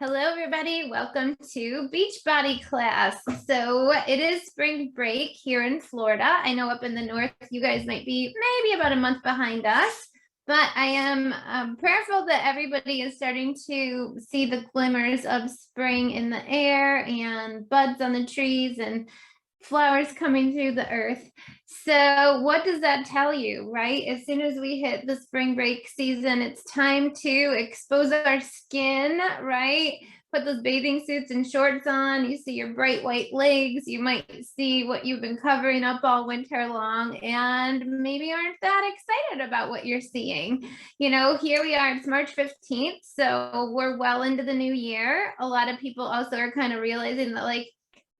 Hello, everybody. Welcome to Beachbody class. So it is spring break here in Florida. I know up in the north, you guys might be maybe about a month behind us, but I am prayerful that everybody is starting to see the glimmers of spring in the air and buds on the trees and flowers coming through the earth. So what does that tell you, right? As soon as we hit the spring break season, it's time to expose our skin, right? Put those bathing suits and shorts on. You see your bright white legs. You might see what you've been covering up all winter long and maybe aren't that excited about what you're seeing. You know, here we are, it's March 15th, so we're well into the new year. A lot of people also are kind of realizing that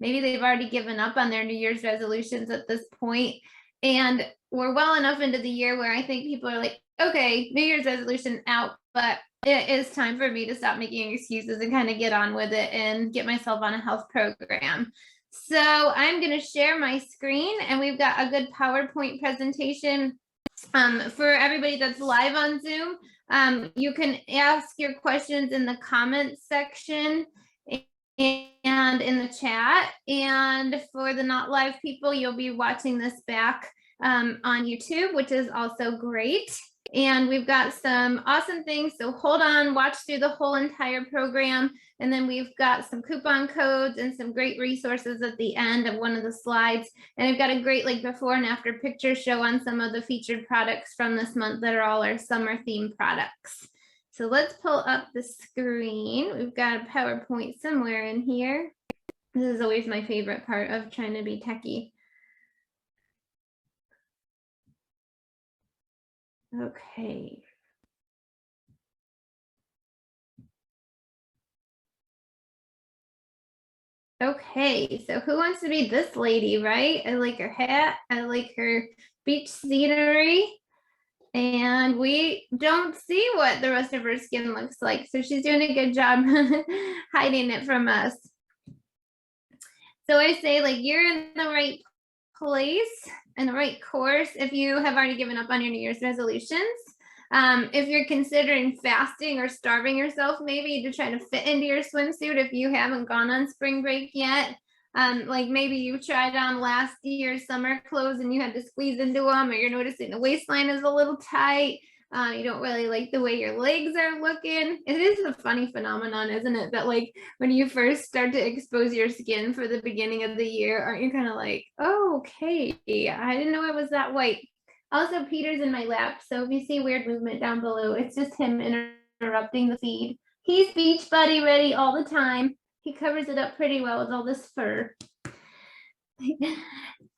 maybe they've already given up on their New Year's resolutions at this point. And we're well enough into the year where I think people are like, okay, New Year's resolution out, but it is time for me to stop making excuses and kind of get on with it and get myself on a health program. So I'm going to share my screen, and we've got a good PowerPoint presentation for everybody that's live on Zoom. You can ask your questions in the comments section and in the chat. And for the not live people, you'll be watching this back on YouTube, which is also great. And we've got some awesome things. So hold on, watch through the whole entire program. And then we've got some coupon codes and some great resources at the end of one of the slides. And I've got a great before and after picture show on some of the featured products from this month that are all our summer themed products. So let's pull up the screen. We've got a PowerPoint somewhere in here. This is always my favorite part of trying to be techie. Okay. Okay, so who wants to be this lady, right? I like her hat. I like her beach scenery. And we don't see what the rest of her skin looks like. So she's doing a good job hiding it from us. So I say you're in the right place and the right course if you have already given up on your New Year's resolutions. If you're considering fasting or starving yourself maybe to try to fit into your swimsuit if you haven't gone on spring break yet. Maybe you tried on last year's summer clothes and you had to squeeze into them, or you're noticing the waistline is a little tight. You don't really like the way your legs are looking. It is a funny phenomenon, isn't it? That when you first start to expose your skin for the beginning of the year, aren't you kind of like, oh, okay, I didn't know I was that white. Also, Peter's in my lap, so if you see weird movement down below, it's just him interrupting the feed. He's Beachbody ready all the time. He covers it up pretty well with all this fur.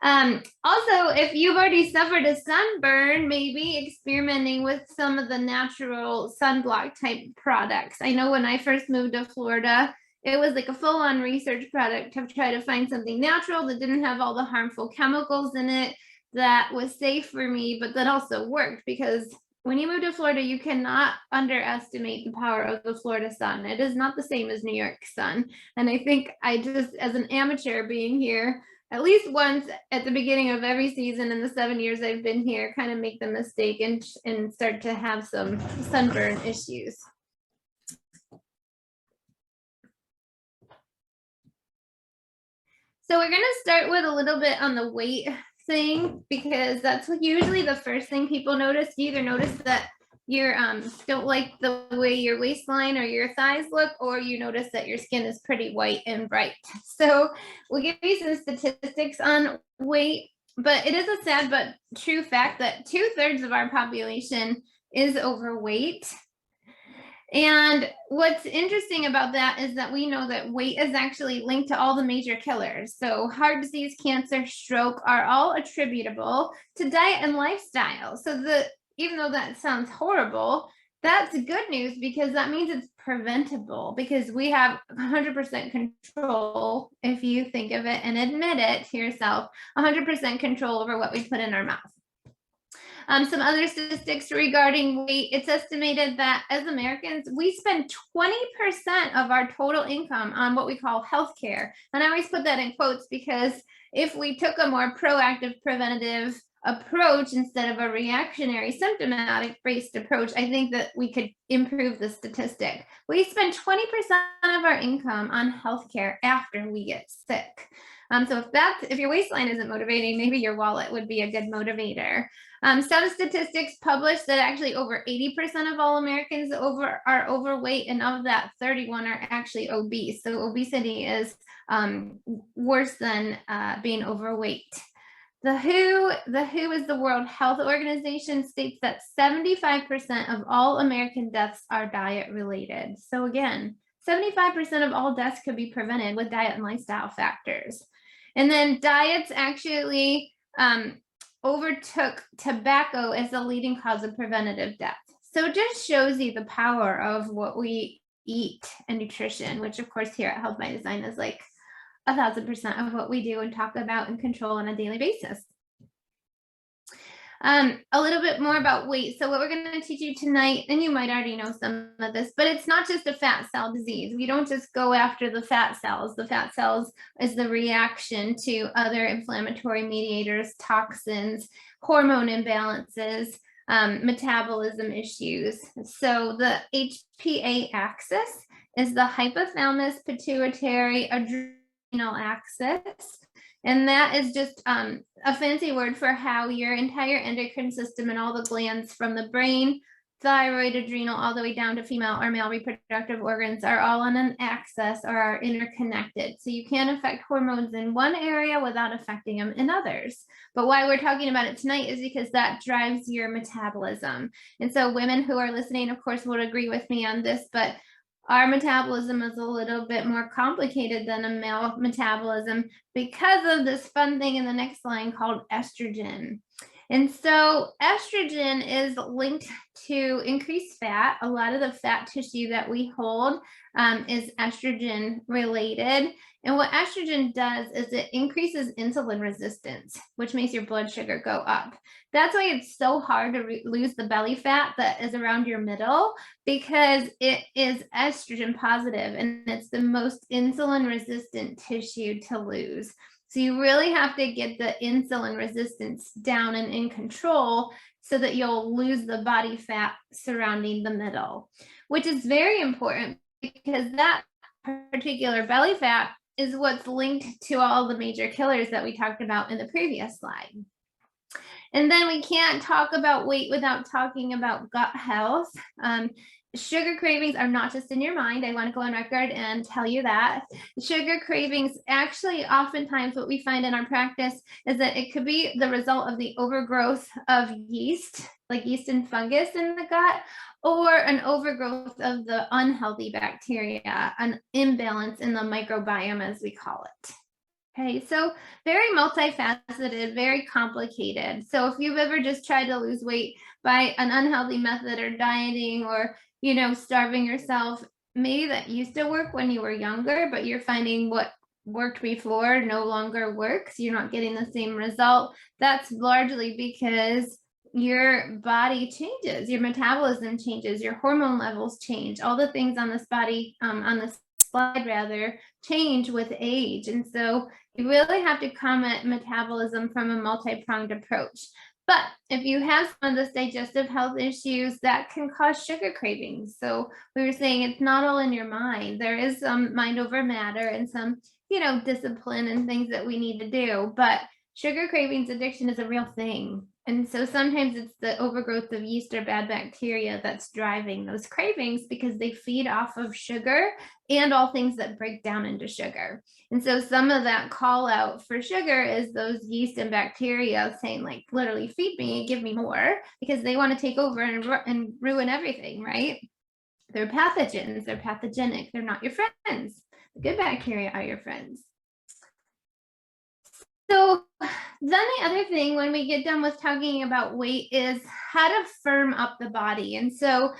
Also, if you've already suffered a sunburn, maybe experimenting with some of the natural sunblock type products. I know when I first moved to Florida, it was a full-on research product to try to find something natural that didn't have all the harmful chemicals in it, that was safe for me, but that also worked, because when you move to Florida, you cannot underestimate the power of the Florida sun. It is not the same as New York sun. And I think I just, as an amateur being here, at least once at the beginning of every season in the 7 years I've been here, kind of make the mistake and start to have some sunburn issues. So we're going to start with a little bit on the weight thing, because that's usually the first thing people notice. You either notice that you don't like the way your waistline or your thighs look, or you notice that your skin is pretty white and bright. So we'll give you some statistics on weight, but it is a sad but true fact that 2/3 of our population is overweight. And what's interesting about that is that we know that weight is actually linked to all the major killers. So heart disease, cancer, stroke are all attributable to diet and lifestyle. So even though that sounds horrible, that's good news, because that means it's preventable, because we have 100% control, if you think of it and admit it to yourself, 100% control over what we put in our mouth. Some other statistics regarding weight: it's estimated that as Americans, we spend 20% of our total income on what we call healthcare. And I always put that in quotes, because if we took a more proactive, preventative approach instead of a reactionary symptomatic based approach, I think that we could improve the statistic. We spend 20% of our income on healthcare after we get sick. So if your waistline isn't motivating, maybe your wallet would be a good motivator. Some statistics publish that actually over 80% of all Americans are overweight, and of that, 31 are actually obese. So obesity is worse than being overweight. The WHO is the World Health Organization, states that 75% of all American deaths are diet related. So again, 75% of all deaths could be prevented with diet and lifestyle factors. And then diets actually overtook tobacco as the leading cause of preventative death. So it just shows you the power of what we eat and nutrition, which of course here at Health by Design is like 1,000% of what we do and talk about and control on a daily basis. A little bit more about weight. So what we're going to teach you tonight, and you might already know some of this, but it's not just a fat cell disease. We don't just go after the fat cells. The fat cells is the reaction to other inflammatory mediators, toxins, hormone imbalances, metabolism issues. So the HPA axis is the hypothalamus pituitary adrenal axis. And that is just a fancy word for how your entire endocrine system and all the glands from the brain, thyroid, adrenal, all the way down to female or male reproductive organs are all on an axis or are interconnected. So you can't affect hormones in one area without affecting them in others. But why we're talking about it tonight is because that drives your metabolism. And so women who are listening, of course, would agree with me on this, but our metabolism is a little bit more complicated than a male metabolism because of this fun thing in the next line called estrogen. And so estrogen is linked to increased fat. A lot of the fat tissue that we hold is estrogen related. And what estrogen does is it increases insulin resistance, which makes your blood sugar go up. That's why it's so hard to lose the belly fat that is around your middle, because it is estrogen positive and it's the most insulin resistant tissue to lose. So you really have to get the insulin resistance down and in control so that you'll lose the body fat surrounding the middle, which is very important because that particular belly fat is what's linked to all the major killers that we talked about in the previous slide. And then we can't talk about weight without talking about gut health. Sugar cravings are not just in your mind. I want to go on record and tell you that. Sugar cravings, actually, oftentimes what we find in our practice is that it could be the result of the overgrowth of yeast, like yeast and fungus in the gut, or an overgrowth of the unhealthy bacteria, an imbalance in the microbiome, as we call it. Okay, so very multifaceted, very complicated. So if you've ever just tried to lose weight by an unhealthy method or dieting or, starving yourself, maybe that used to work when you were younger, but you're finding what worked before no longer works. You're not getting the same result. That's largely because your body changes, your metabolism changes, your hormone levels change, all the things on this body, on this slide rather, change with age. And so you really have to come at metabolism from a multi-pronged approach. But if you have some of this digestive health issues, that can cause sugar cravings. So we were saying it's not all in your mind. There is some mind over matter and some, discipline and things that we need to do. But sugar cravings addiction is a real thing. And so sometimes it's the overgrowth of yeast or bad bacteria that's driving those cravings because they feed off of sugar and all things that break down into sugar. And so some of that call out for sugar is those yeast and bacteria saying, like, literally feed me, give me more, because they want to take over and ruin everything, right? They're pathogens, they're pathogenic, they're not your friends. The good bacteria are your friends. So then the other thing when we get done with talking about weight is how to firm up the body. And so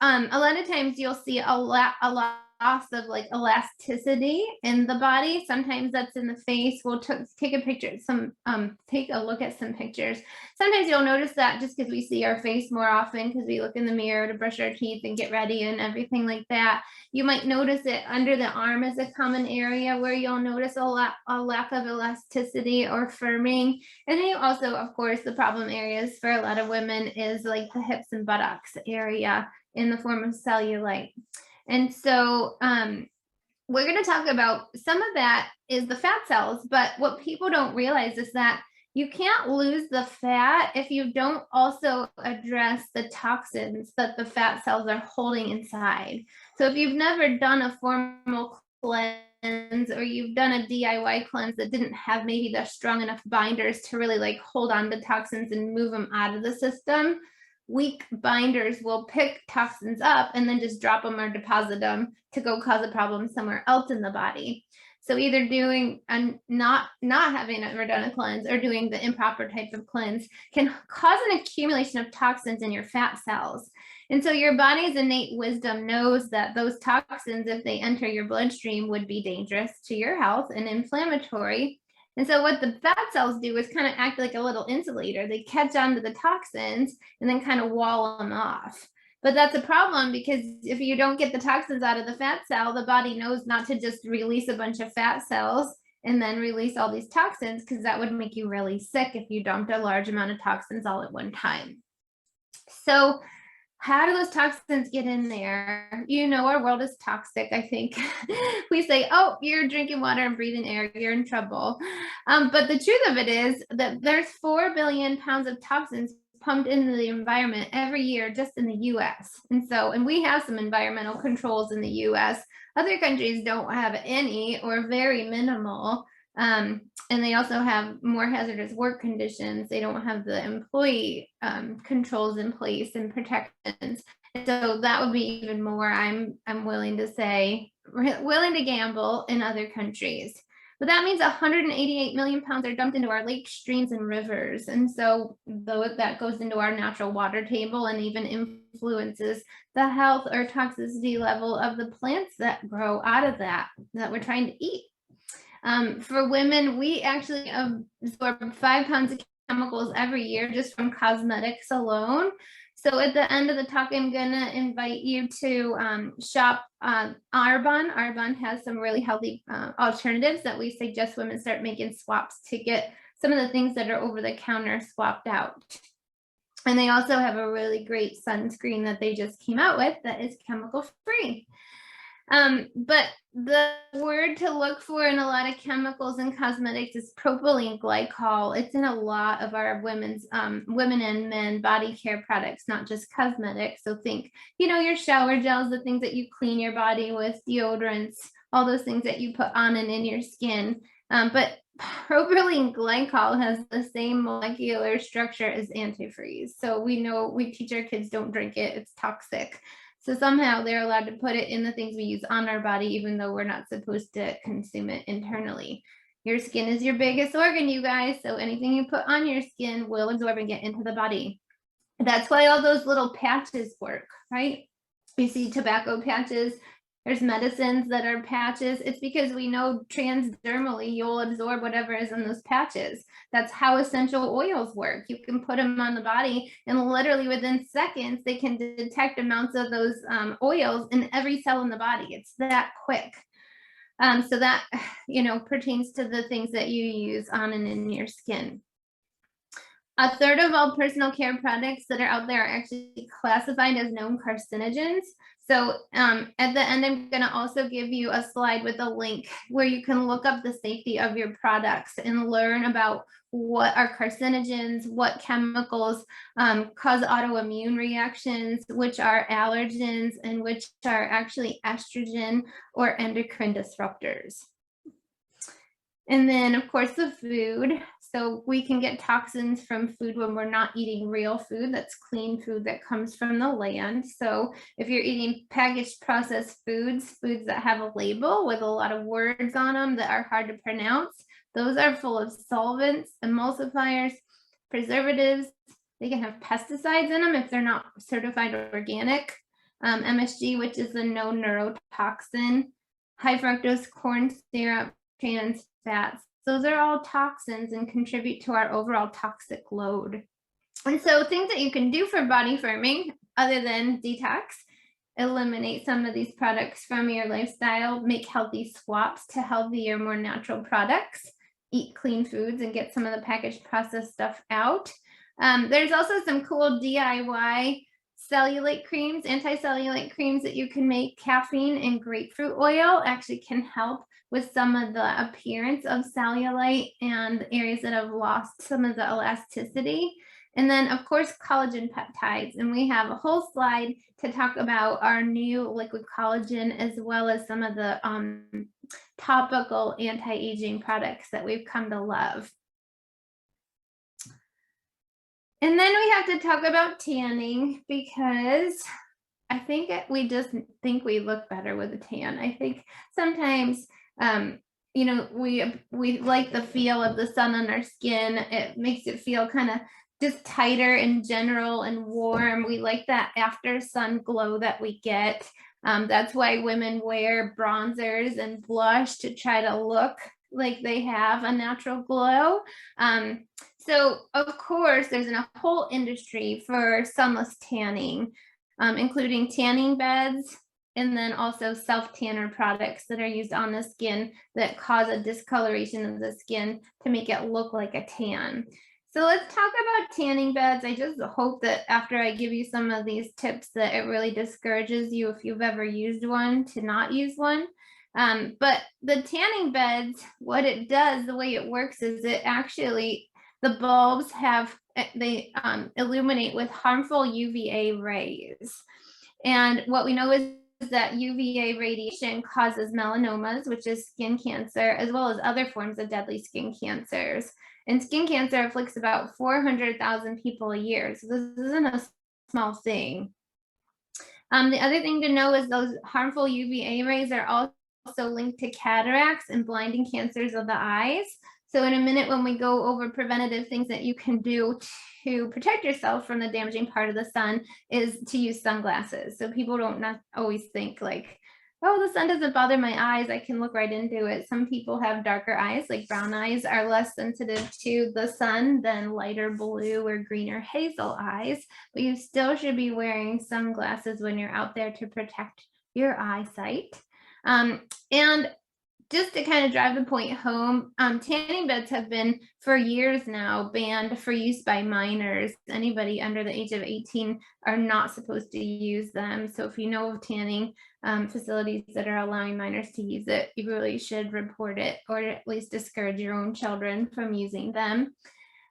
a lot of times you'll see a lot of like elasticity in the body. Sometimes that's in the face. We'll take a picture, take a look at some pictures. Sometimes you'll notice that just because we see our face more often because we look in the mirror to brush our teeth and get ready and everything like that. You might notice it under the arm is a common area where you'll notice a lack of elasticity or firming. And then you also, of course, the problem areas for a lot of women is like the hips and buttocks area in the form of cellulite. And so we're going to talk about some of that is the fat cells, but what people don't realize is that you can't lose the fat if you don't also address the toxins that the fat cells are holding inside. So if you've never done a formal cleanse or you've done a DIY cleanse that didn't have maybe the strong enough binders to really like hold on to toxins and move them out of the system, weak binders will pick toxins up and then just drop them or deposit them to go cause a problem somewhere else in the body. So either doing and not having ever done a cleanse or doing the improper type of cleanse can cause an accumulation of toxins in your fat cells. And so your body's innate wisdom knows that those toxins, if they enter your bloodstream, would be dangerous to your health and inflammatory. And so what the fat cells do is kind of act like a little insulator. They catch on to the toxins and then kind of wall them off. But that's a problem because if you don't get the toxins out of the fat cell, the body knows not to just release a bunch of fat cells and then release all these toxins, because that would make you really sick if you dumped a large amount of toxins all at one time. So how do those toxins get in there? You know, our world is toxic, I think. We say, oh, you're drinking water and breathing air, you're in trouble. But the truth of it is that there's 4 billion pounds of toxins pumped into the environment every year just in the US. And we have some environmental controls in the US. Other countries don't have any or very minimal. And they also have more hazardous work conditions. They don't have the employee controls in place and protections. So that would be even more, I'm willing to say, willing to gamble in other countries. But that means 188 million pounds are dumped into our lakes, streams, and rivers. And so though that goes into our natural water table and even influences the health or toxicity level of the plants that grow out of that we're trying to eat. For women, we actually absorb 5 pounds of chemicals every year just from cosmetics alone. So at the end of the talk, I'm going to invite you to shop Arbonne. Arbonne has some really healthy alternatives that we suggest women start making swaps to get some of the things that are over the counter swapped out. And they also have a really great sunscreen that they just came out with that is chemical free. But the word to look for in a lot of chemicals and cosmetics is propylene glycol. It's in a lot of our women and men body care products, not just cosmetics. So think, your shower gels, the things that you clean your body with, deodorants, all those things that you put on and in your skin. But propylene glycol has the same molecular structure as antifreeze. So we teach our kids don't drink it. It's toxic. So somehow they're allowed to put it in the things we use on our body, even though we're not supposed to consume it internally. Your skin is your biggest organ, you guys. So anything you put on your skin will absorb and get into the body. That's why all those little patches work, right? You see tobacco patches. There's medicines that are patches. It's because we know transdermally you'll absorb whatever is in those patches. That's how essential oils work. You can put them on the body and literally within seconds, they can detect amounts of those oils in every cell in the body. It's that quick. So that, pertains to the things that you use on and in your skin. 1/3 of all personal care products that are out there are actually classified as known carcinogens. So at the end, I'm going to also give you a slide with a link where you can look up the safety of your products and learn about what are carcinogens, what chemicals cause autoimmune reactions, which are allergens, and which are actually estrogen or endocrine disruptors. And then, of course, the food. So we can get toxins from food when we're not eating real food. That's clean food that comes from the land. So if you're eating packaged processed foods that have a label with a lot of words on them that are hard to pronounce, those are full of solvents, emulsifiers, preservatives. They can have pesticides in them if they're not certified organic. MSG, which is a no neurotoxin, high fructose corn syrup, trans fats. Those are all toxins and contribute to our overall toxic load. And so things that you can do for body firming, other than detox, eliminate some of these products from your lifestyle, make healthy swaps to healthier, more natural products, eat clean foods and get some of the packaged processed stuff out. There's also some cool DIY cellulite creams, anti-cellulite creams that you can make. Caffeine and grapefruit oil actually can help with some of the appearance of cellulite and areas that have lost some of the elasticity. And then, of course, collagen peptides. And we have a whole slide to talk about our new liquid collagen, as well as some of the topical anti-aging products that we've come to love. And then we have to talk about tanning, because I think we just think we look better with a tan. I think sometimes, you know, we like the feel of the sun on our skin. It makes it feel kind of just tighter in general and warm. We like that after sun glow that we get. That's why women wear bronzers and blush, to try to look like they have a natural glow. So of course, there's a whole industry for sunless tanning, including tanning beds, and then also self-tanner products that are used on the skin that cause a discoloration of the skin to make it look like a tan. So let's talk about tanning beds. I just hope that after I give you some of these tips that it really discourages you, if you've ever used one, to not use one. But the tanning beds, what it does, the way it works is it actually, the bulbs have, they illuminate with harmful UVA rays. And what we know is that UVA radiation causes melanomas, which is skin cancer, as well as other forms of deadly skin cancers. And skin cancer afflicts about 400,000 people a year. So this isn't a small thing. The other thing to know is those harmful UVA rays are also linked to cataracts and blinding cancers of the eyes. So in a minute, when we go over preventative things that you can do to protect yourself from the damaging part of the sun, is to use sunglasses. So people don't not always think like, oh, the sun doesn't bother my eyes, I can look right into it. Some people have darker eyes, like brown eyes are less sensitive to the sun than lighter blue or green or hazel eyes, but you still should be wearing sunglasses when you're out there to protect your eyesight. And just to kind of drive the point home, tanning beds have been for years now banned for use by minors. Anybody under the age of 18 are not supposed to use them. So if you know of tanning facilities that are allowing minors to use it, you really should report it, or at least discourage your own children from using them.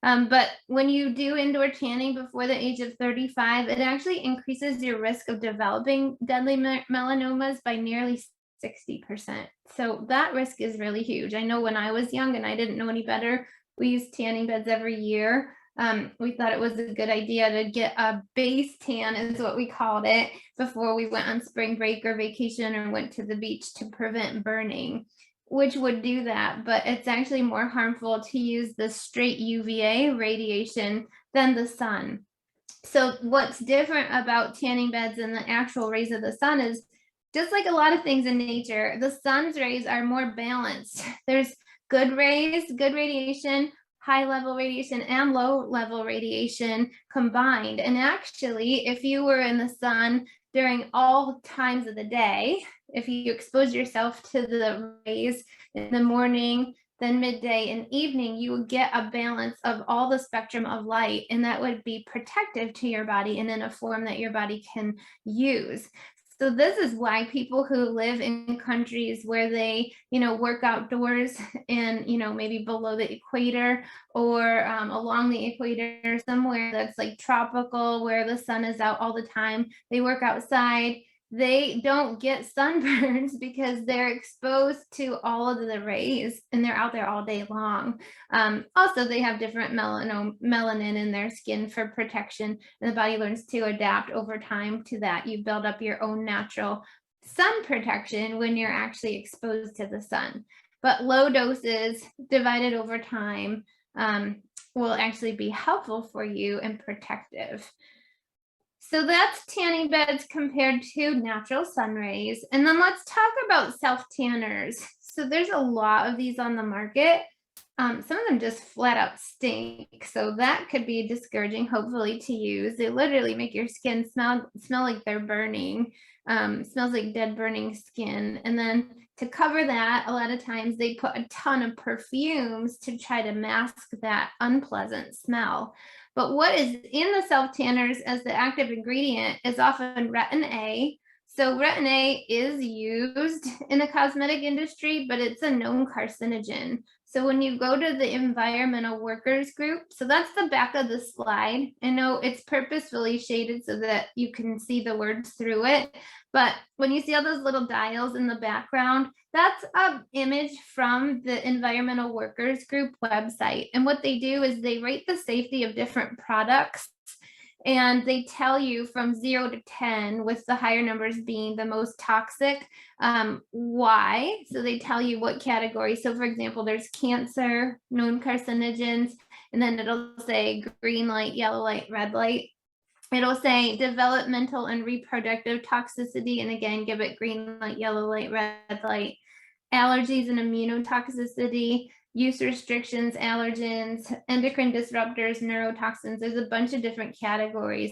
But when you do indoor tanning before the age of 35, it actually increases your risk of developing deadly melanomas by nearly 60%. So that risk is really huge. I know when I was young and I didn't know any better, we used tanning beds every year. We thought it was a good idea to get a base tan, is what we called it, before we went on spring break or vacation or went to the beach, to prevent burning, which would do that. But it's actually more harmful to use the straight UVA radiation than the sun. So what's different about tanning beds and the actual rays of the sun is, just like a lot of things in nature, the sun's rays are more balanced. There's good rays, good radiation, high level radiation, and low level radiation combined. And actually, if you were in the sun during all times of the day, if you expose yourself to the rays in the morning, then midday and evening, you would get a balance of all the spectrum of light, and that would be protective to your body and in a form that your body can use. So this is why people who live in countries where they, work outdoors and, maybe below the equator or along the equator, somewhere that's like tropical, where the sun is out all the time, they work outside, they don't get sunburns because they're exposed to all of the rays and they're out there all day long. Also, they have different melanin in their skin for protection, and the body learns to adapt over time to that. You build up your own natural sun protection when you're actually exposed to the sun. But low doses divided over time will actually be helpful for you and protective. So that's tanning beds compared to natural sun rays. And then let's talk about self tanners. So there's a lot of these on the market. Some of them just flat out stink. So that could be discouraging, hopefully, to use. They literally make your skin smell like they're burning. Smells like dead burning skin. And then to cover that, a lot of times they put a ton of perfumes to try to mask that unpleasant smell. But what is in the self tanners as the active ingredient is often retin A. So retin A is used in the cosmetic industry, but it's a known carcinogen. So when you go to the environmental workers group, so that's the back of the slide. I know it's purposefully shaded so that you can see the words through it. But when you see all those little dials in the background, that's an image from the environmental workers group website. And what they do is they rate the safety of different products. And they tell you from 0 to 10, with the higher numbers being the most toxic, why. So they tell you what category. So for example, there's cancer, known carcinogens, and then it'll say green light, yellow light, red light. It'll say developmental and reproductive toxicity, and again, give it green light, yellow light, red light. Allergies and immunotoxicity, use restrictions, allergens, endocrine disruptors, neurotoxins. There's a bunch of different categories,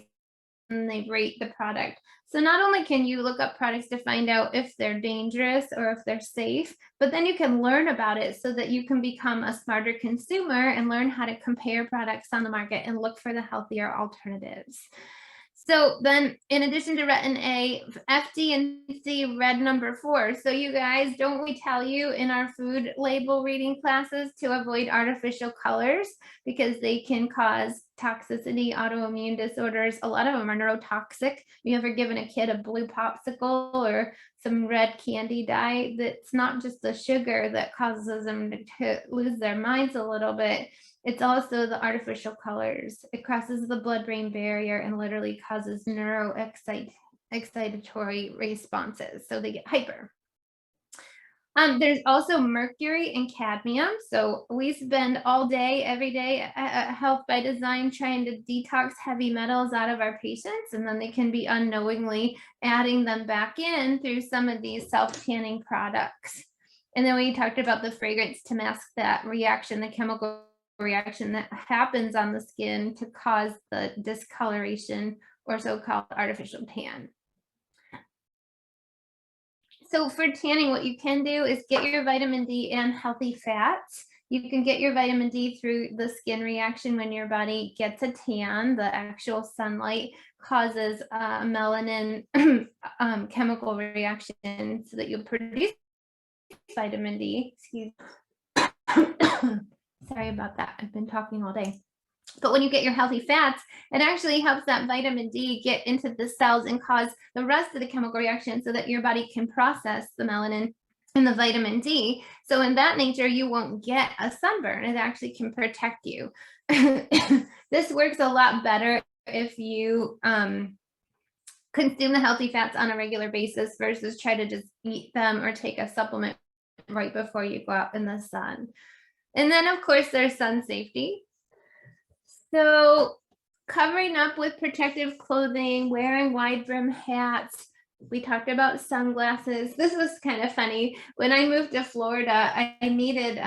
and they rate the product. So not only can you look up products to find out if they're dangerous or if they're safe, but then you can learn about it so that you can become a smarter consumer and learn how to compare products on the market and look for the healthier alternatives. So then in addition to retin A, F, D, and C read number 4. So you guys, don't we tell you in our food label reading classes to avoid artificial colors because they can cause toxicity, autoimmune disorders. A lot of them are neurotoxic. You ever given a kid a blue popsicle or some red candy dye? That's not just the sugar that causes them to lose their minds a little bit. It's also the artificial colors. It crosses the blood-brain barrier and literally causes excitatory responses. So they get hyper. There's also mercury and cadmium. So we spend all day, every day at Health by Design trying to detox heavy metals out of our patients, and then they can be unknowingly adding them back in through some of these self-tanning products. And then we talked about the fragrance to mask that reaction, the chemical reaction that happens on the skin to cause the discoloration or so-called artificial tan. So for tanning, what you can do is get your vitamin D and healthy fats. You can get your vitamin D through the skin reaction when your body gets a tan. The actual sunlight causes a melanin chemical reaction so that you'll produce vitamin D. Excuse me. Sorry about that. I've been talking all day. But when you get your healthy fats, it actually helps that vitamin D get into the cells and cause the rest of the chemical reaction so that your body can process the melanin and the vitamin D. So in that nature, you won't get a sunburn. It actually can protect you. This works a lot better if you consume the healthy fats on a regular basis versus try to just eat them or take a supplement right before you go out in the sun. And then, of course, there's sun safety. So covering up with protective clothing, wearing wide brim hats. We talked about sunglasses. This was kind of funny. When I moved to Florida, I needed,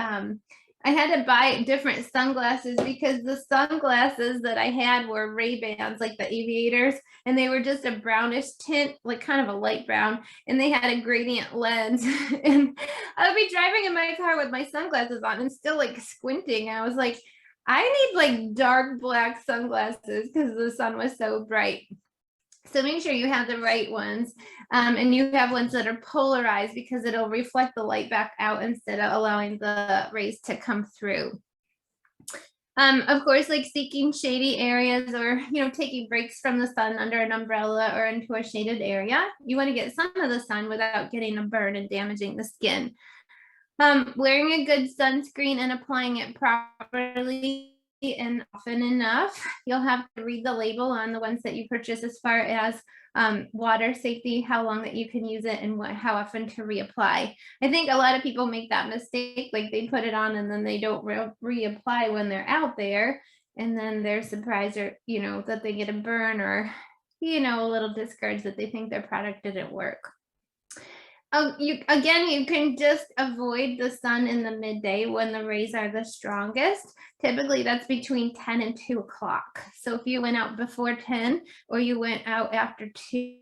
I had to buy different sunglasses because the sunglasses that I had were Ray-Bans, like the aviators, and they were just a brownish tint, like kind of a light brown, and they had a gradient lens. And I would be driving in my car with my sunglasses on and still like squinting. I was like, I need like dark black sunglasses because the sun was so bright. So make sure you have the right ones, and you have ones that are polarized because it'll reflect the light back out instead of allowing the rays to come through. Of course, like seeking shady areas or, taking breaks from the sun under an umbrella or into a shaded area. You want to get some of the sun without getting a burn and damaging the skin. Wearing a good sunscreen and applying it properly and often enough. You'll have to read the label on the ones that you purchase as far as water safety, how long that you can use it, and how often to reapply. I think a lot of people make that mistake, like they put it on and then they don't reapply when they're out there, and then they're surprised or that they get a burn or a little discouraged that they think their product didn't work. You can just avoid the sun in the midday when the rays are the strongest. Typically that's between 10 and 2 o'clock. So if you went out before 10 or you went out after 2,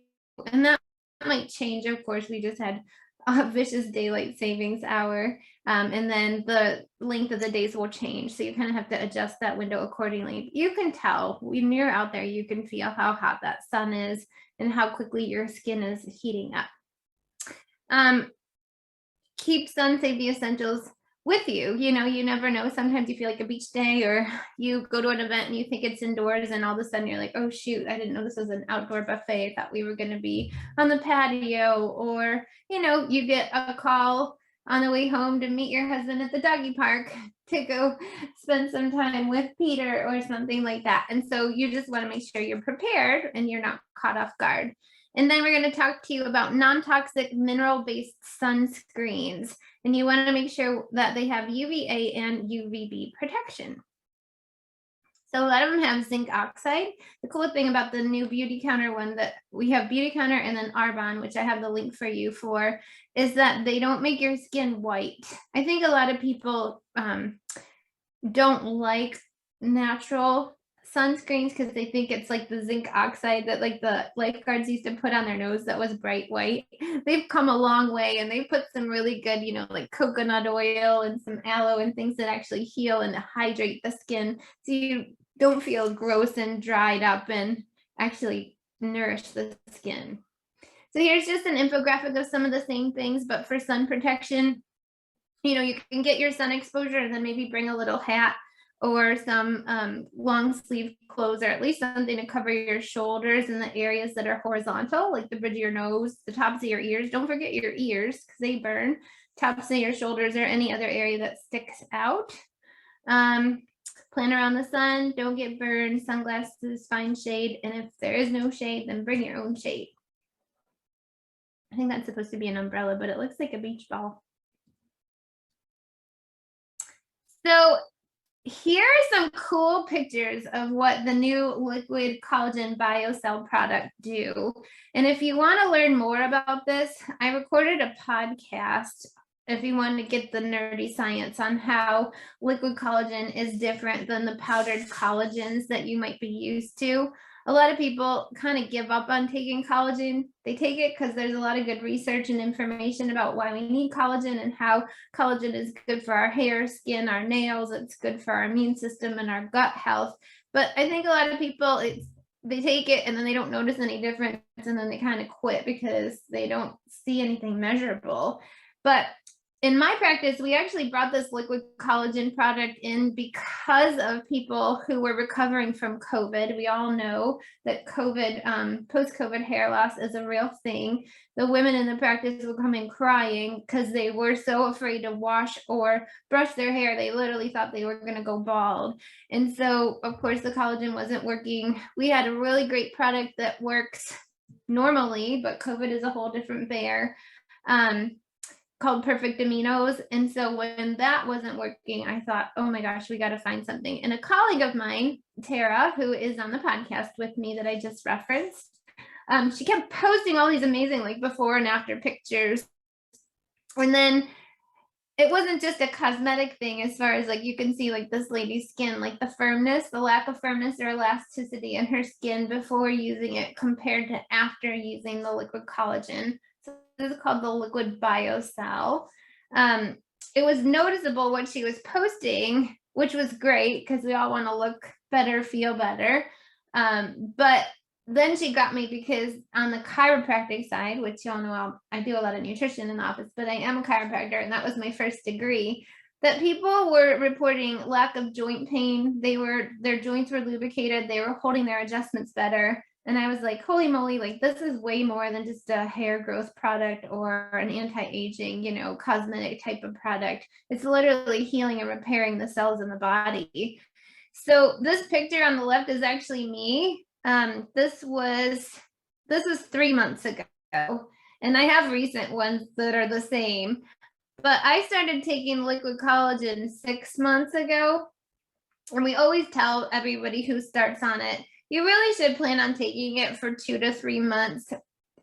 and that might change, of course, we just had a vicious daylight savings hour, and then the length of the days will change, so you kind of have to adjust that window accordingly. You can tell when you're out there, you can feel how hot that sun is and how quickly your skin is heating up. Keep sun safety essentials with you. You never know. Sometimes you feel like a beach day, or you go to an event and you think it's indoors, and all of a sudden you're like, oh shoot, I didn't know this was an outdoor buffet. I thought we were going to be on the patio. Or you get a call on the way home to meet your husband at the doggy park to go spend some time with Peter or something like that. And so you just want to make sure you're prepared and you're not caught off guard. And then we're going to talk to you about non-toxic mineral-based sunscreens. And you want to make sure that they have UVA and UVB protection. So a lot of them have zinc oxide. The cool thing about the new Beauty Counter one, that we have Beauty Counter and then Arbonne, which I have the link for you for, is that they don't make your skin white. I think a lot of people don't like natural sunscreens because they think it's like the zinc oxide that like the lifeguards used to put on their nose that was bright white. They've come a long way, and they put some really good, like coconut oil and some aloe and things that actually heal and hydrate the skin, so you don't feel gross and dried up, and actually nourish the skin. So here's just an infographic of some of the same things, but for sun protection. You can get your sun exposure and then maybe bring a little hat or some long sleeve clothes, or at least something to cover your shoulders and the areas that are horizontal, like the bridge of your nose, the tops of your ears. Don't forget your ears because they burn. Tops of your shoulders or any other area that sticks out. Plan around the sun. Don't get burned. Sunglasses, find shade. And if there is no shade, then bring your own shade. I think that's supposed to be an umbrella, but it looks like a beach ball. So here are some cool pictures of what the new liquid collagen biocell product do. And if you want to learn more about this, I recorded a podcast if you want to get the nerdy science on how liquid collagen is different than the powdered collagens that you might be used to. A lot of people kind of give up on taking collagen. They take it because there's a lot of good research and information about why we need collagen and how collagen is good for our hair, skin, our nails. It's good for our immune system and our gut health. But I think a lot of people, they take it and then they don't notice any difference, and then they kind of quit because they don't see anything measurable. But in my practice, we actually brought this liquid collagen product in because of people who were recovering from COVID. We all know that COVID, post-COVID hair loss is a real thing. The women in the practice would come in crying because they were so afraid to wash or brush their hair. They literally thought they were going to go bald. And so, of course, the collagen wasn't working. We had a really great product that works normally, but COVID is a whole different bear. Called Perfect Aminos. And so when that wasn't working, I thought, oh my gosh, we got to find something. And a colleague of mine, Tara, who is on the podcast with me that I just referenced, she kept posting all these amazing like before and after pictures. And then it wasn't just a cosmetic thing, as far as like you can see like this lady's skin, like the firmness, the lack of firmness or elasticity in her skin before using it compared to after using the liquid collagen. So this is called the liquid biocell. It was noticeable what she was posting, which was great because we all want to look better, feel better. But then she got me because on the chiropractic side, which y'all know I do a lot of nutrition in the office, but I am a chiropractor and that was my first degree, that people were reporting lack of joint pain. Their joints were lubricated. They were holding their adjustments better. And I was like, holy moly, like this is way more than just a hair growth product or an anti-aging, cosmetic type of product. It's literally healing and repairing the cells in the body. So this picture on the left is actually me. This was 3 months ago, and I have recent ones that are the same, but I started taking liquid collagen 6 months ago. And we always tell everybody who starts on it, you really should plan on taking it for 2 to 3 months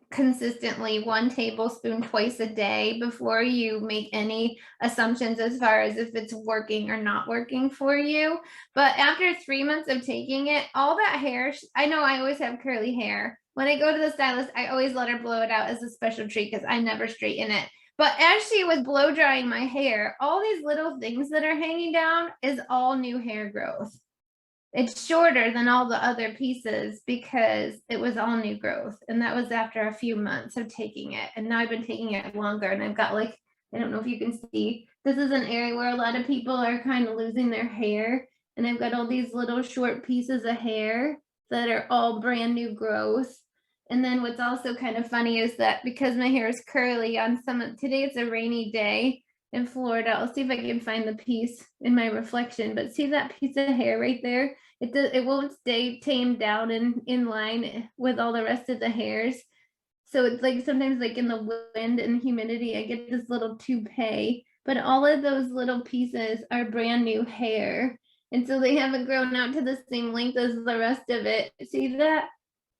consistently, 1 tablespoon twice a day before you make any assumptions as far as if it's working or not working for you. But after 3 months of taking it, all that hair, I know I always have curly hair. When I go to the stylist, I always let her blow it out as a special treat because I never straighten it. But as she was blow drying my hair, all these little things that are hanging down is all new hair growth. It's shorter than all the other pieces because it was all new growth. And that was after a few months of taking it. And now I've been taking it longer and I've got like, I don't know if you can see, this is an area where a lot of people are kind of losing their hair. And I've got all these little short pieces of hair that are all brand new growth. And then what's also kind of funny is that because my hair is curly on today it's a rainy day in Florida. I'll see if I can find the piece in my reflection, but see that piece of hair right there? It won't stay tamed down and in line with all the rest of the hairs. So it's like sometimes like in the wind and humidity, I get this little toupee, but all of those little pieces are brand new hair. And so they haven't grown out to the same length as the rest of it. See that?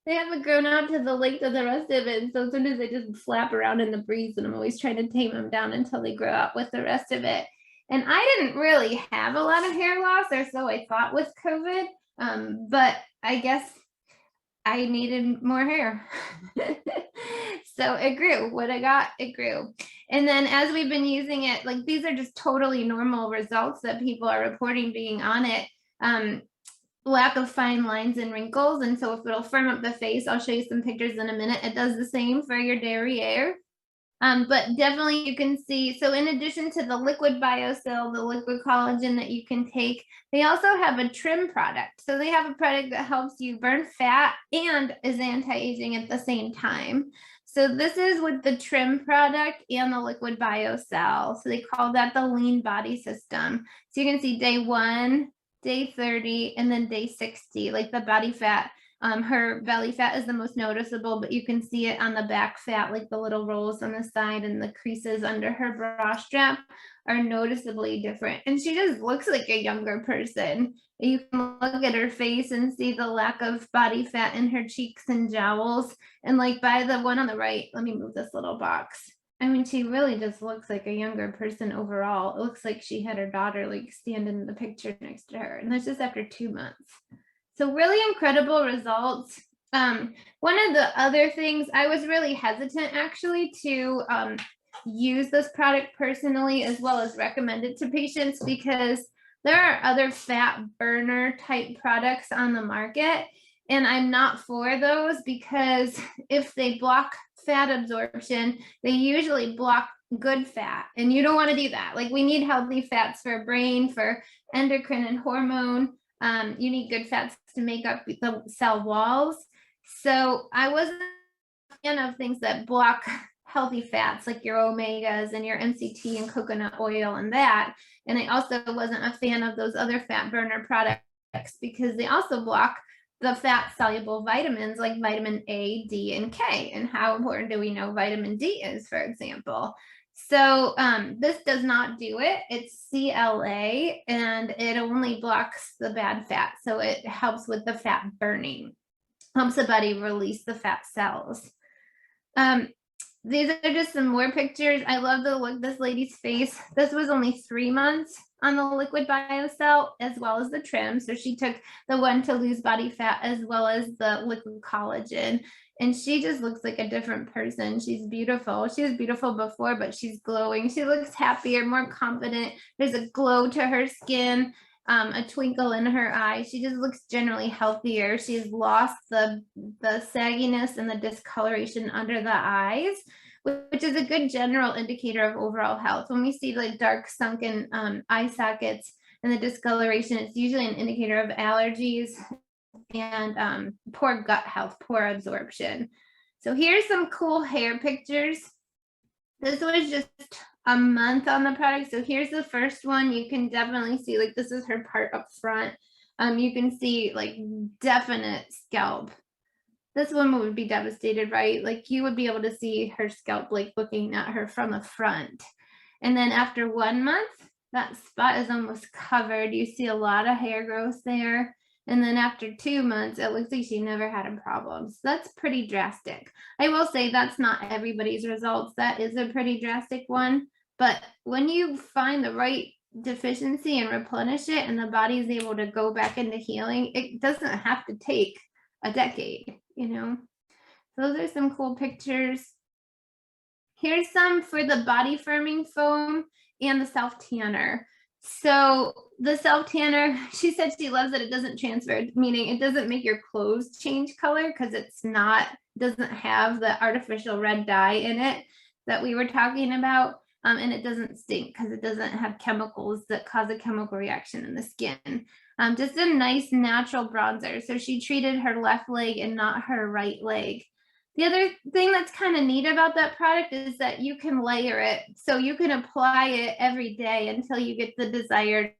They haven't grown out to the length of the rest of it. And so sometimes they just flap around in the breeze and I'm always trying to tame them down until they grow out with the rest of it. And I didn't really have a lot of hair loss, or so I thought with COVID, but I guess I needed more hair. So it grew. What I got, it grew. And then as we've been using it, like these are just totally normal results that people are reporting being on it. Lack of fine lines and wrinkles. And so if it'll firm up the face, I'll show you some pictures in a minute. It does the same for your derriere. But definitely you can see, so in addition to the liquid biocell, the liquid collagen that you can take, they also have a trim product. So they have a product that helps you burn fat and is anti-aging at the same time. So this is with the trim product and the liquid biocell. So they call that the lean body system. So you can see day 1, day 30, and then day 60, like the body fat. Her belly fat is the most noticeable, but you can see it on the back fat, like the little rolls on the side and the creases under her bra strap are noticeably different. And she just looks like a younger person. You can look at her face and see the lack of body fat in her cheeks and jowls. And like by the one on the right, let me move this little box. I mean, she really just looks like a younger person overall. It looks like she had her daughter like stand in the picture next to her. And that's just after 2 months. So really incredible results. One of the other things, I was really hesitant actually to use this product personally as well as recommend it to patients because there are other fat burner type products on the market. And I'm not for those because if they block fat absorption, they usually block good fat. And you don't want to do that. Like we need healthy fats for brain, for endocrine and hormone. You need good fats to make up the cell walls. So I wasn't a fan of things that block healthy fats like your omegas and your MCT and coconut oil and that. And I also wasn't a fan of those other fat burner products because they also block the fat soluble vitamins like vitamin A, D, and K. And how important do we know vitamin D is, for example? So this does not do it. It's CLA and it only blocks the bad fat. So it helps with the fat burning, helps the body release the fat cells. These are just some more pictures. I love the look this lady's face. This was only 3 months on the liquid biocell as well as the trim. So she took the one to lose body fat as well as the liquid collagen. And she just looks like a different person. She's beautiful. She was beautiful before, but she's glowing. She looks happier, more confident. There's a glow to her skin, a twinkle in her eye. She just looks generally healthier. She's lost the sagginess and the discoloration under the eyes, which is a good general indicator of overall health. When we see like dark sunken eye sockets and the discoloration, it's usually an indicator of allergies and poor gut health, poor absorption. So here's some cool hair pictures. This was just a month on the product. So here's the first one. You can definitely see like this is her part up front. You can see like definite scalp. This one would be devastated, right? Like you would be able to see her scalp like looking at her from the front. And then after 1 month, that spot is almost covered. You see a lot of hair growth there. And then after 2 months, it looks like she never had a problem. So that's pretty drastic. I will say that's not everybody's results. That is a pretty drastic one. But when you find the right deficiency and replenish it, and the body is able to go back into healing, it doesn't have to take a decade, you know? Those are some cool pictures. Here's some for the body firming foam and the self tanner. So the self tanner, she said she loves that it doesn't transfer, meaning it doesn't make your clothes change color because it's not, doesn't have the artificial red dye in it that we were talking about. And it doesn't stink because it doesn't have chemicals that cause a chemical reaction in the skin. Just a nice natural bronzer. So she treated her left leg and not her right leg. The other thing that's kind of neat about that product is that you can layer it. So you can apply it every day until you get the desired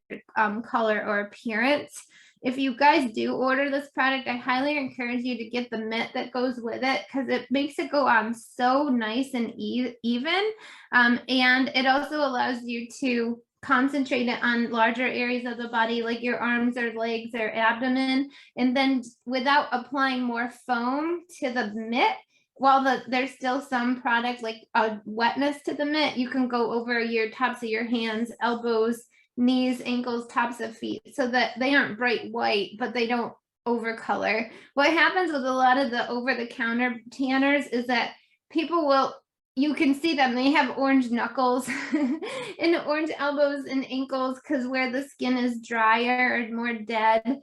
color or appearance. If you guys do order this product, I highly encourage you to get the mitt that goes with it because it makes it go on so nice and even. And it also allows you to concentrate it on larger areas of the body, like your arms or legs or abdomen. And then without applying more foam to the mitt, while there's still some product like a wetness to the mitt, you can go over your tops of your hands, elbows, knees, ankles, tops of feet, so that they aren't bright white, but they don't overcolor. What happens with a lot of the over-the-counter tanners is that people will, you can see them, they have orange knuckles and orange elbows and ankles because where the skin is drier or more dead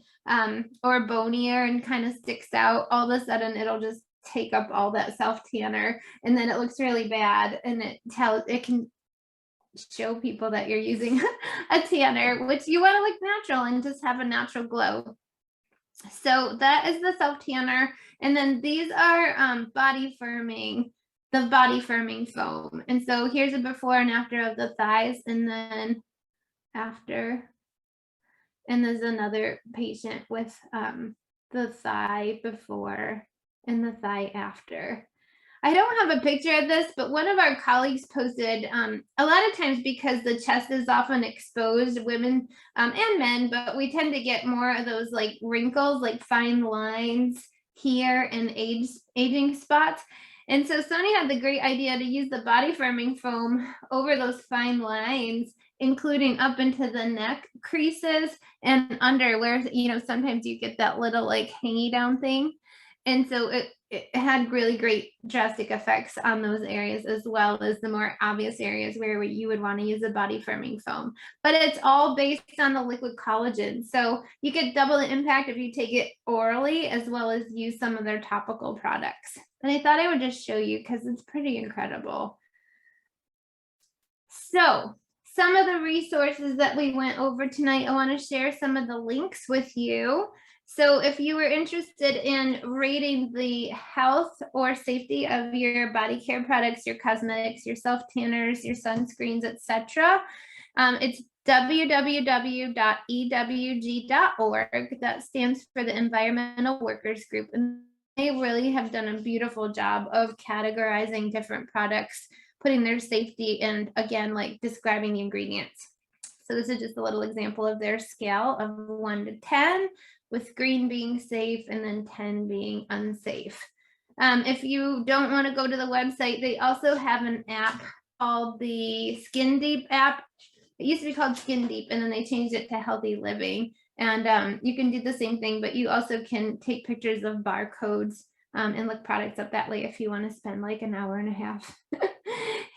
or bonier and kind of sticks out, all of a sudden it'll just take up all that self tanner and then it looks really bad, and it can show people that you're using a tanner, which you want to look natural and just have a natural glow. So that is the self tanner. And then these are body firming, the body firming foam. And so here's a before and after of the thighs, and then after. And there's another patient with the thigh before and the thigh after. I don't have a picture of this, but one of our colleagues posted, a lot of times because the chest is often exposed, women and men, but we tend to get more of those like wrinkles, like fine lines here and aging spots. And so Sony had the great idea to use the body firming foam over those fine lines, including up into the neck creases and under where, you know, sometimes you get that little like hangy down thing. And so it had really great drastic effects on those areas, as well as the more obvious areas where you would want to use a body firming foam. But it's all based on the liquid collagen. So you get double the impact if you take it orally, as well as use some of their topical products. And I thought I would just show you because it's pretty incredible. So some of the resources that we went over tonight, I want to share some of the links with you. So if you were interested in rating the health or safety of your body care products, your cosmetics, your self tanners, your sunscreens, etc., it's www.ewg.org. That stands for the Environmental Workers Group, and they really have done a beautiful job of categorizing different products, putting their safety, and again, like describing the ingredients. So this is just a little example of their scale of 1 to 10. With green being safe and then 10 being unsafe. If you don't want to go to the website, they also have an app called the Skin Deep app. It used to be called Skin Deep, and then they changed it to Healthy Living. And you can do the same thing, but you also can take pictures of barcodes and look products up that way if you want to spend like an hour and a half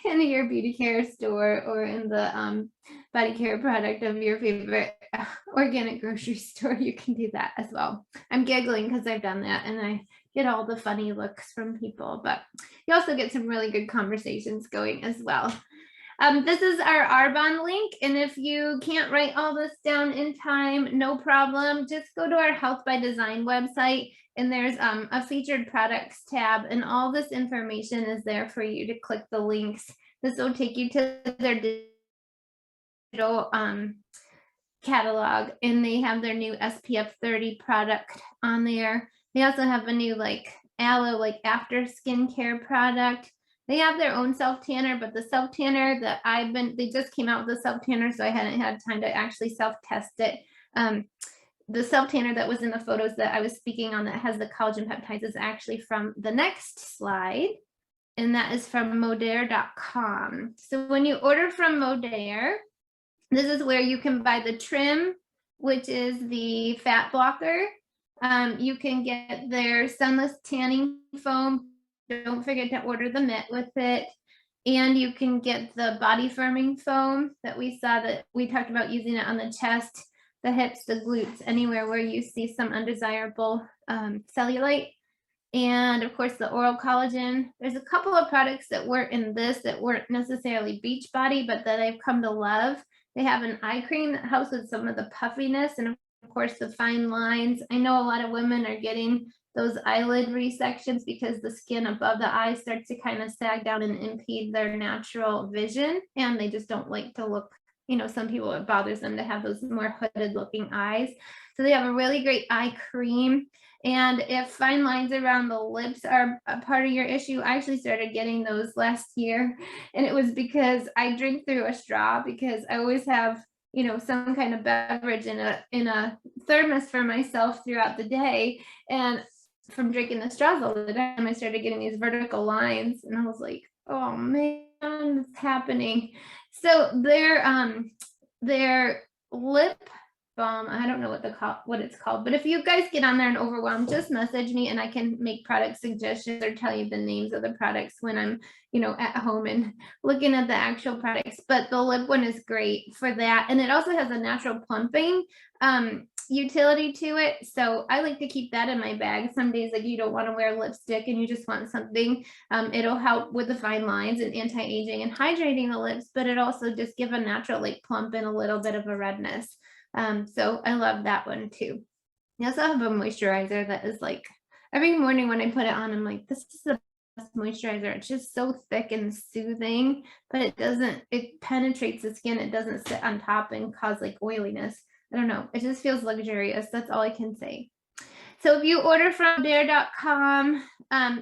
in your beauty care store or in the body care product of your favorite organic grocery store. You can do that as well. I'm giggling because I've done that and I get all the funny looks from people, but you also get some really good conversations going as well. This is our Arbonne link, and if you can't write all this down in time, no problem. Just go to our Health by Design website, and there's a featured products tab, and all this information is there for you to click the links. This will take you to their digital catalog, and they have their new SPF 30 product on there. They also have a new like aloe like after skincare product. They have their own self tanner, but the self tanner that they just came out with the self tanner, so I hadn't had time to actually self test it. the self tanner that was in the photos that I was speaking on that has the collagen peptides is actually from the next slide, and that is from Modere.com. So when you order from Modere, this is where you can buy the trim, which is the fat blocker. You can get their sunless tanning foam. Don't forget to order the mitt with it. And you can get the body firming foam that we saw, that we talked about using it on the chest, the hips, the glutes, anywhere where you see some undesirable cellulite. And of course the oral collagen. There's a couple of products that weren't in this that weren't necessarily Beachbody, but that I've come to love. They have an eye cream that helps with some of the puffiness and of course the fine lines. I know a lot of women are getting those eyelid resections because the skin above the eye starts to kind of sag down and impede their natural vision, and they just don't like to look, some people, it bothers them to have those more hooded looking eyes. So they have a really great eye cream. And if fine lines around the lips are a part of your issue, I actually started getting those last year, and it was because I drink through a straw, because I always have some kind of beverage in a thermos for myself throughout the day, and from drinking the straws all the time, I started getting these vertical lines, and I was like, oh man, it's happening. So their lip balm, I don't know what it's called, but if you guys get on there and overwhelmed, just message me and I can make product suggestions or tell you the names of the products when I'm at home and looking at the actual products. But the lip one is great for that, and it also has a natural plumping utility to it, so I like to keep that in my bag. Some days, like, you don't want to wear lipstick and you just want something, it'll help with the fine lines and anti-aging and hydrating the lips, but it also just give a natural plump and a little bit of a redness. So I love that one too. I also have a moisturizer that is every morning when I put it on, I'm like, this is the best moisturizer. It's just so thick and soothing, but it penetrates the skin. It doesn't sit on top and cause oiliness. I don't know. It just feels luxurious. That's all I can say. So if you order from Dare.com,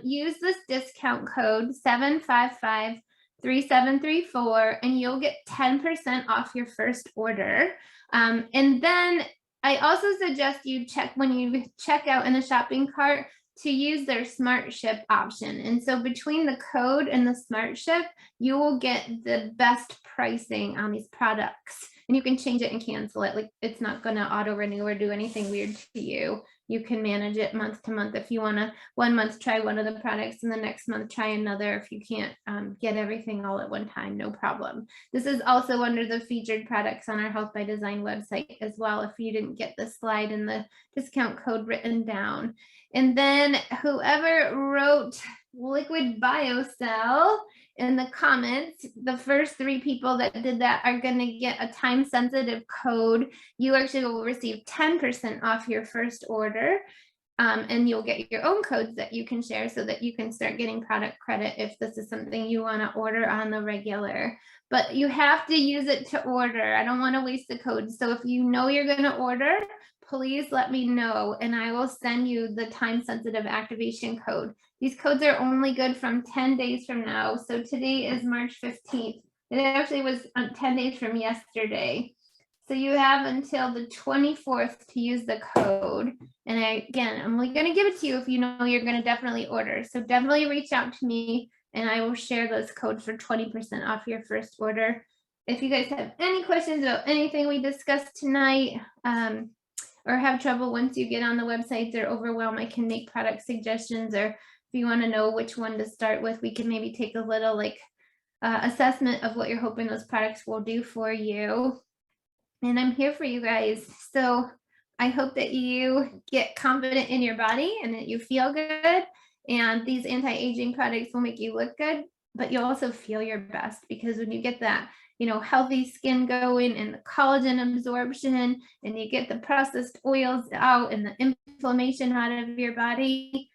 use this discount code 7553734 and you'll get 10% off your first order. And then I also suggest you check when you check out in the shopping cart to use their smart ship option. And so between the code and the smart ship, you will get the best pricing on these products. And you can change it and cancel it. It's not going to auto renew or do anything weird to you. You can manage it month to month. If you want to 1 month try one of the products and the next month try another, if you can't get everything all at one time, no problem. This is also under the featured products on our Health by Design website as well, if you didn't get the slide and the discount code written down. And then whoever wrote Liquid BioCell in the comments, the first 3 people that did that are going to get a time sensitive code. You actually will receive 10% off your first order, and you'll get your own codes that you can share so that you can start getting product credit if this is something you want to order on the regular. But you have to use it to order. I don't want to waste the code. So if you know you're going to order, please let me know and I will send you the time sensitive activation code. These codes are only good from 10 days from now. So today is March 15th. It actually was 10 days from yesterday. So you have until the 24th to use the code. And I'm only going to give it to you if you know you're going to definitely order. So definitely reach out to me and I will share those codes for 20% off your first order. If you guys have any questions about anything we discussed tonight, or have trouble once you get on the websites or overwhelmed, I can make product suggestions, or if you want to know which one to start with, we can maybe take a little assessment of what you're hoping those products will do for you. And I'm here for you guys. So I hope that you get confident in your body and that you feel good. And these anti-aging products will make you look good, but you'll also feel your best, because when you get that healthy skin going and the collagen absorption and you get the processed oils out and the inflammation out of your body's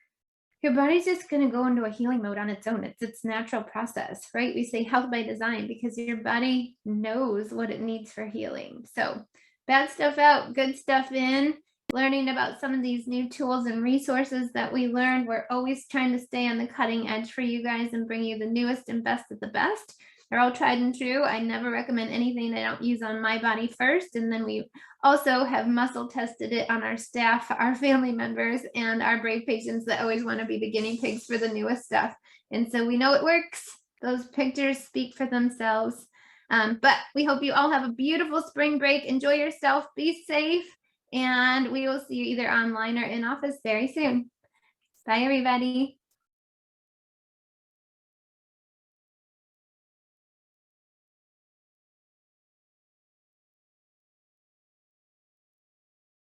just going to go into a healing mode on its own. It's its natural process, right? We say health by design because your body knows what it needs for healing. So bad stuff out, good stuff in. Learning about some of these new tools and resources that we learned. We're always trying to stay on the cutting edge for you guys and bring you the newest and best of the best. They're all tried and true. I never recommend anything I don't use on my body first. And then we also have muscle tested it on our staff, our family members, and our brave patients that always want to be the guinea pigs for the newest stuff. And so we know it works. Those pictures speak for themselves. But we hope you all have a beautiful spring break. Enjoy yourself. Be safe. And we will see you either online or in office very soon. Bye, everybody.